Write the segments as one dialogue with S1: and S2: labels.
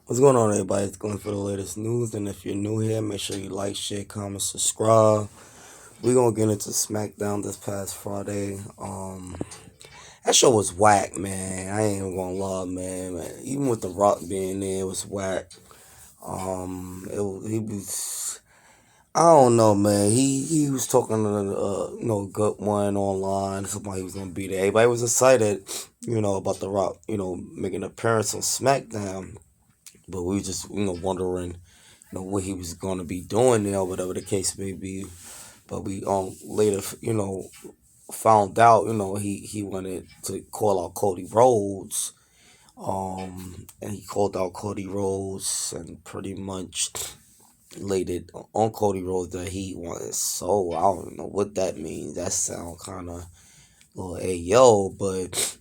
S1: What's going on, everybody? It's going for the latest news. And if you're new here, make sure you like, share, comment, subscribe. We're gonna get into SmackDown this past Friday. That show was whack, man. I ain't even gonna lie, man. Even with The Rock being there, it was whack. He was. I don't know, man. He was talking to good one online. Somebody was gonna be there. Everybody was excited, about The Rock, making an appearance on SmackDown. But we just wondering, what he was gonna be doing there, whatever the case may be. But we later found out, he wanted to call out Cody Rhodes. And he called out Cody Rhodes and pretty much laid it on Cody Rhodes that he wanted. So I don't know what that means. That sound kind of little hey yo, but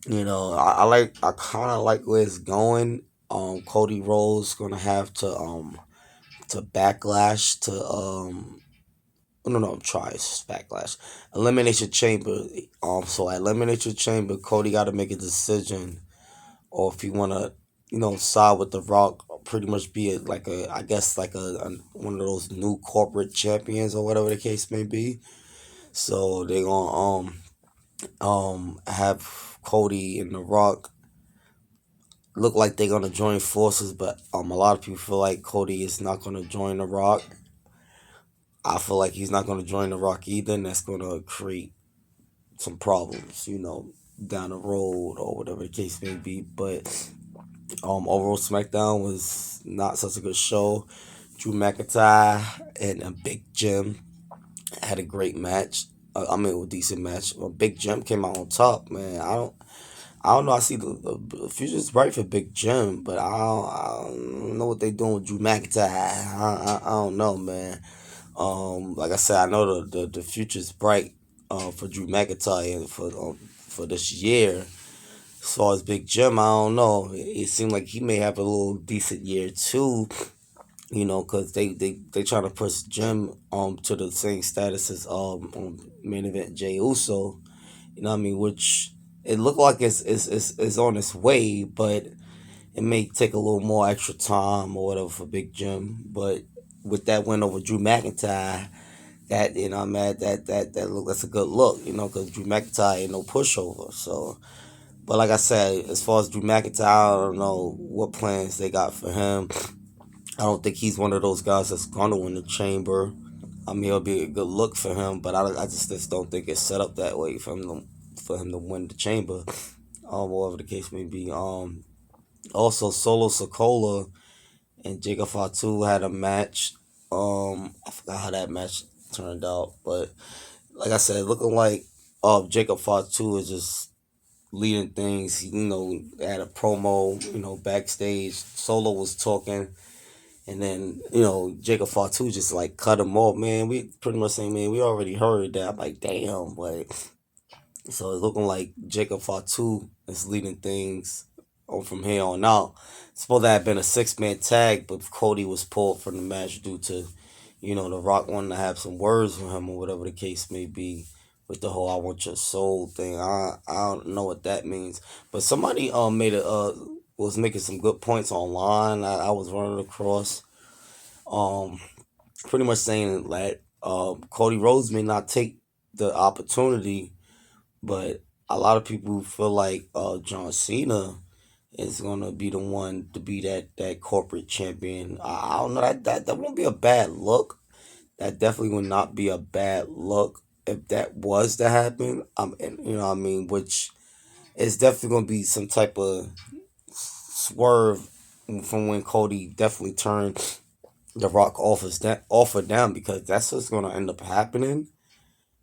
S1: I kind of like where it's going. Cody Rhodes gonna have to backlash to no, try backlash elimination chamber. So at elimination chamber, Cody got to make a decision, or if you want to side with The Rock, or pretty much be like a, I guess, like a one of those new corporate champions or whatever the case may be. So they gonna have Cody and The Rock look like they're gonna join forces, but a lot of people feel like Cody is not gonna join The Rock. I feel like he's not gonna join The Rock either, and that's gonna create some problems, down the road or whatever the case may be. But overall, SmackDown was not such a good show. Drew McIntyre and a Big Jim had a great match. A decent match. Big Jim came out on top, man. I don't know. I see the future's bright for Big Jim, but I don't know what they doing with Drew McIntyre. I don't know, man. Like I said, I know the future's bright for Drew McIntyre and for this year. As far as Big Jim, I don't know. It seemed like he may have a little decent year too. Because they trying to push Jim to the same status as main event Jey Uso. You know what I mean? Which it looked like it's on its way, but it may take a little more extra time or whatever for Big Jim. But with that win over Drew McIntyre, that I'm mad that look that's a good look, because Drew McIntyre ain't no pushover. So, but like I said, as far as Drew McIntyre, I don't know what plans they got for him. I don't think he's one of those guys that's gonna win the chamber. I mean, it'll be a good look for him, but I just don't think it's set up that way for him to win the chamber. Whatever the case may be. Also Solo Sokola and Jacob Fatu had a match. I forgot how that match turned out, but like I said, looking like Jacob Fatu is just leading things. He, had a promo, backstage. Solo was talking, and then, Jacob Fatu just like cut him off, man. We pretty much saying, man, we already heard that. I'm like, damn, but so it's looking like Jacob Fatu is leading things on from here on out. It's supposed to have been a 6-man tag, but Cody was pulled from the match due to, The Rock wanting to have some words with him or whatever the case may be with the whole "I want your soul" thing. I don't know what that means, but somebody made a was making some good points online. I was running across um pretty much saying that Cody Rhodes may not take the opportunity, but a lot of people feel like John Cena is gonna be the one to be that corporate champion. I don't know, that won't be a bad look. That definitely would not be a bad look if that was to happen. And, what I mean, which is definitely gonna be some type of swerve from when Cody definitely turned the Rock offer down, because that's what's gonna end up happening,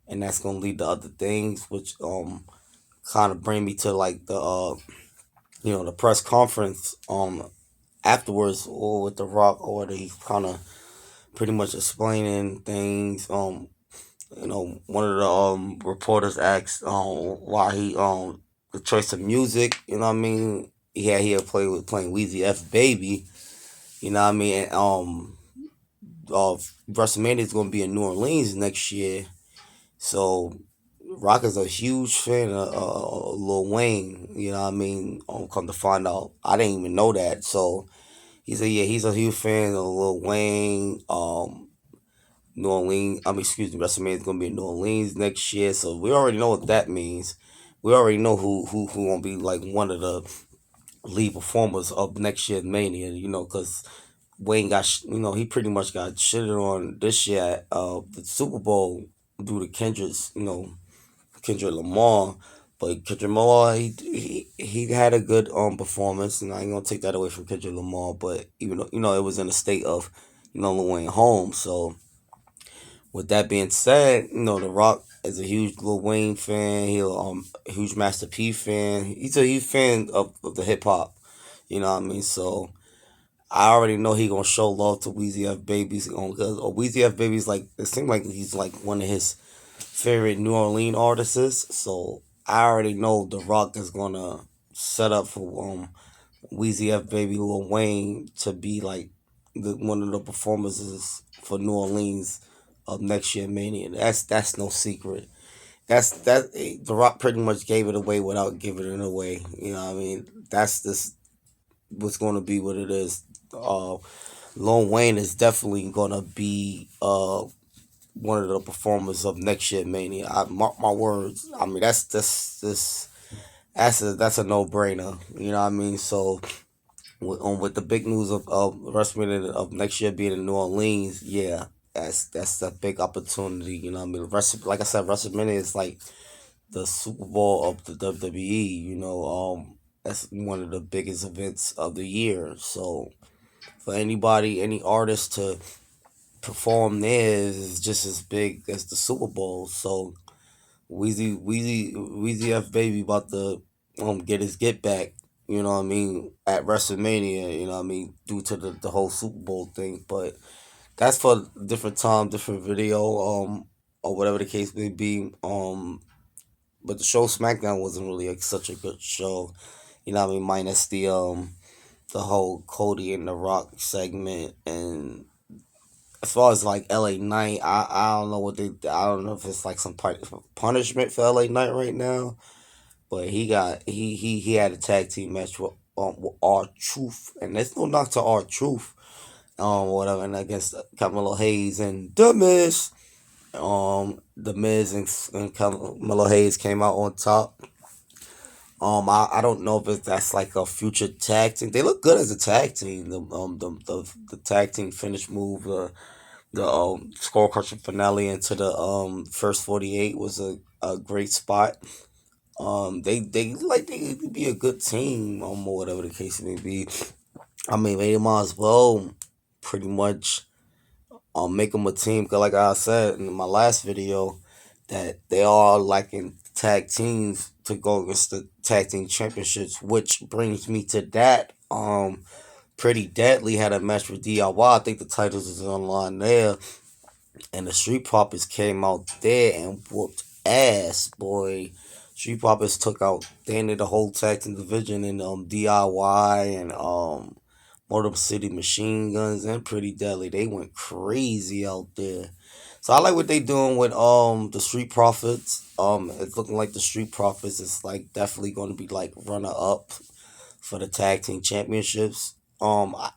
S1: and that's gonna lead to other things, which kind of bring me to like the press conference afterwards, or with the Rock, or they kind of pretty much explaining things. One of the reporters asked why he the choice of music. You know what I mean? He had playing Weezy F Baby. You know what I mean? And WrestleMania is going to be in New Orleans next year, so Rock is a huge fan of Lil Wayne. You know what I mean? Come to find out, I didn't even know that. So he's a huge fan of Lil Wayne. New Orleans. Excuse me. WrestleMania is gonna be in New Orleans next year, so we already know what that means. We already know who gonna be like one of the lead performers of next year's Mania. Because Wayne got he pretty much got shitted on this year at the Super Bowl due to Kendrick Lamar. But Kendrick Lamar, he had a good performance, and I ain't gonna take that away from Kendrick Lamar. But even though it was in a state of Lil Wayne home, so with that being said, The Rock is a huge Lil Wayne fan. He's a huge Master P fan. He's a huge fan of the hip hop. You know what I mean? So I already know he gonna show love to Weezy F Babies because Weezy F Babies like it seems like he's like one of his favorite New Orleans artists. So I already know The Rock is gonna set up for Weezy F Baby Lil Wayne to be like one of the performances for New Orleans of next year Mania. That's no secret. The Rock pretty much gave it away without giving it away. You know what I mean? That's this what's gonna be what it is. Lil Wayne is definitely gonna be one of the performers of next year Mania. I mark my words. I mean that's a no brainer. You know what I mean? So with the big news of WrestleMania of next year being in New Orleans, yeah, that's a big opportunity. You know what I mean? Like I said, WrestleMania is like the Super Bowl of the WWE. That's one of the biggest events of the year. So for anybody, any artist to perform there is just as big as the Super Bowl. So Weezy F Baby about to get his get back. You know what I mean at WrestleMania. You know what I mean due to the whole Super Bowl thing. But that's for a different time, different video. Or whatever the case may be. But the show SmackDown wasn't really like such a good show. You know what I mean minus the whole Cody and the Rock segment and as far as like LA Knight, I don't know I don't know if it's like some punishment for LA Knight right now, but he had a tag team match with R Truth, and there's no knock to R Truth, whatever, and against Carmelo Hayes and The Miz, The Miz and Carmelo Hayes came out on top. I don't know if that's like a future tag team. They look good as a tag team. The tag team finish move, the skull crushing finale into the first 48 was a great spot. They could be a good team, or whatever the case may be. I mean, they might as well pretty much make them a team. Cause like I said in my last video, that they are like in tag teams to go against the tag team championships, which brings me to that. Pretty Deadly had a match with DIY. I think the titles is online there. And the Street Profits came out there and whooped ass, boy. Street Profits took out they ended the whole tag team division in DIY and Motor City Machine Guns and Pretty Deadly. They went crazy out there. So I like what they doing with the Street Profits. It's looking like the Street Profits is like definitely going to be like runner up for the tag team championships. I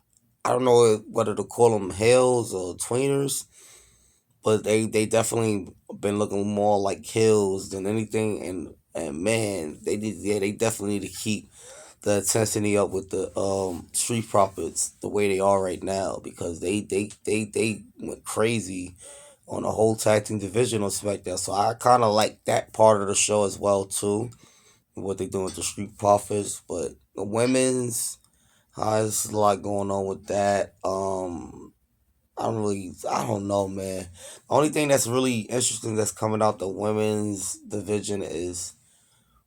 S1: don't know whether to call them Hells or Tweeners, but they definitely been looking more like Hills than anything. And man, they definitely need to keep the intensity up with the Street Profits the way they are right now because they went crazy on the whole tag team division on SmackDown. So I kind of like that part of the show as well too, what they doing with the Street Profits. But the women's, there's a lot going on with that. I don't know, man. The only thing that's really interesting that's coming out the women's division is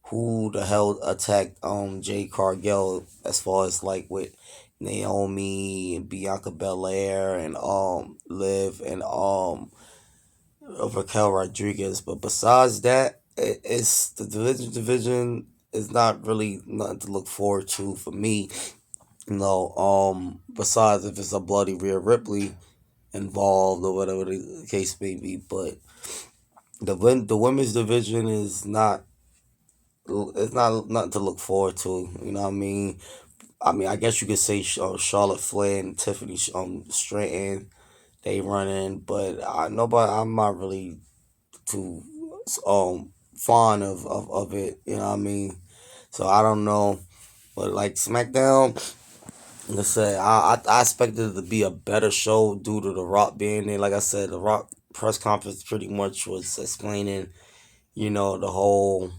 S1: who the hell attacked Jade Cargill as far as like with Naomi and Bianca Belair and Liv and Raquel Rodriguez. But besides that, it's the division is not really nothing to look forward to for me. Besides if it's a bloody Rhea Ripley involved or whatever the case may be. But the women's division is not it's not nothing to look forward to. You know what I mean? I mean, I guess you could say Charlotte Flair and Tiffany Stratton they running, but nobody. I'm not really too fond of it. You know what I mean? So I don't know, but like SmackDown, like I said, I expected it to be a better show due to The Rock being there. Like I said, The Rock press conference pretty much was explaining, the whole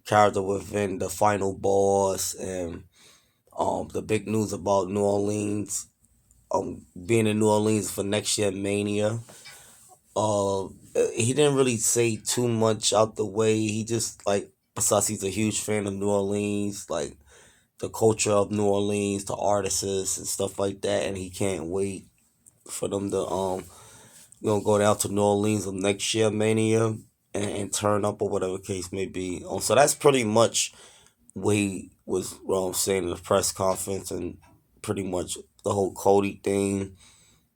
S1: character within the final boss and the big news about New Orleans, being in New Orleans for next year Mania. Uh, he didn't really say too much out the way. He just like besides he's a huge fan of New Orleans, like the culture of New Orleans, the artists and stuff like that, and he can't wait for them to go down to New Orleans of next year Mania and turn up or whatever case may be. So that's pretty much what he was saying in the press conference and pretty much the whole Cody thing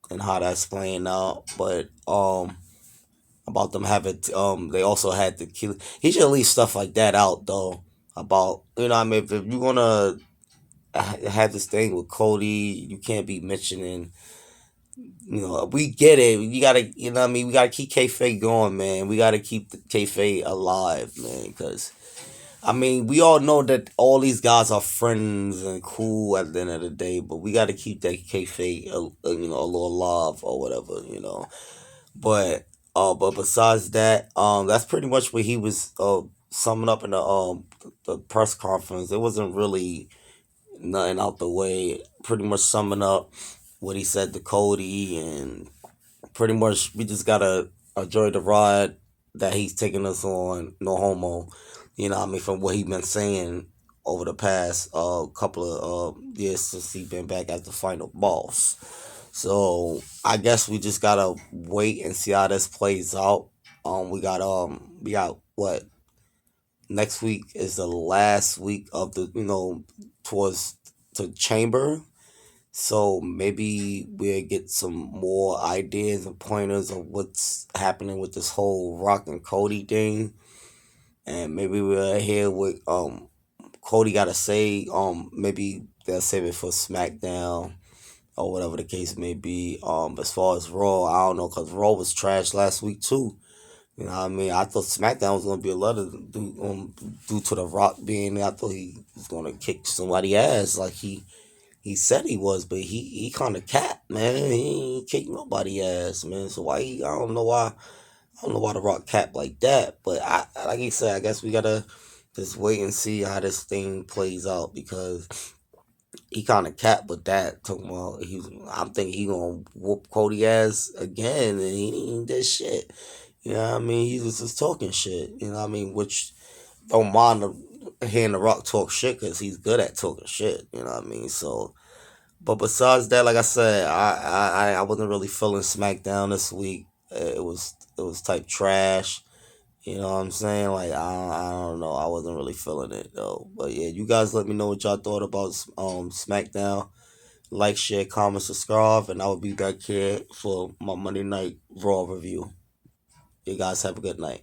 S1: and how that's playing out. But about them having they also had to kill. He should leave stuff like that out though. About what I mean, if you're gonna have this thing with Cody, you can't be mentioning. We get it. You gotta, what I mean. We gotta keep kayfabe going, man. We gotta keep the kayfabe alive, man. Because I mean, we all know that all these guys are friends and cool at the end of the day, but we gotta keep that kayfabe, a little alive or whatever, But but besides that, that's pretty much what he was summing up in the press conference. It wasn't really nothing out the way. Pretty much summing up what he said to Cody, and pretty much we just gotta enjoy the ride that he's taking us on. No homo, what I mean, from what he's been saying over the past couple of years since he been back as the final boss. So I guess we just gotta wait and see how this plays out. We got what next week is the last week of the towards the chamber. So maybe we'll get some more ideas and pointers of what's happening with this whole Rock and Cody thing, and maybe we'll hear what Cody got to say. Maybe they'll save it for SmackDown or whatever the case may be. As far as Raw, I don't know because Raw was trash last week too. You know what I mean? I thought SmackDown was gonna be a lot of due to the Rock being there. I thought he was gonna kick somebody ass like he said he was, but he kind of capped, man. He ain't kicked nobody ass, man. So why I don't know why the Rock capped like that. But I like you said, I guess we gotta just wait and see how this thing plays out because he kind of capped with that. Talking about I'm thinking he gonna whoop Cody ass again, and he ain't did shit. You know what I mean? He was just talking shit. You know what I mean? Which don't mind hearing the Rock talk shit because he's good at talking shit. You know what I mean? So, but besides that, like I said, I wasn't really feeling SmackDown this week. It was type trash. You know what I'm saying? Like I don't know. I wasn't really feeling it though. But yeah, you guys let me know what y'all thought about SmackDown. Like, share, comment, subscribe, and I will be back here for my Monday Night Raw review. You guys have a good night.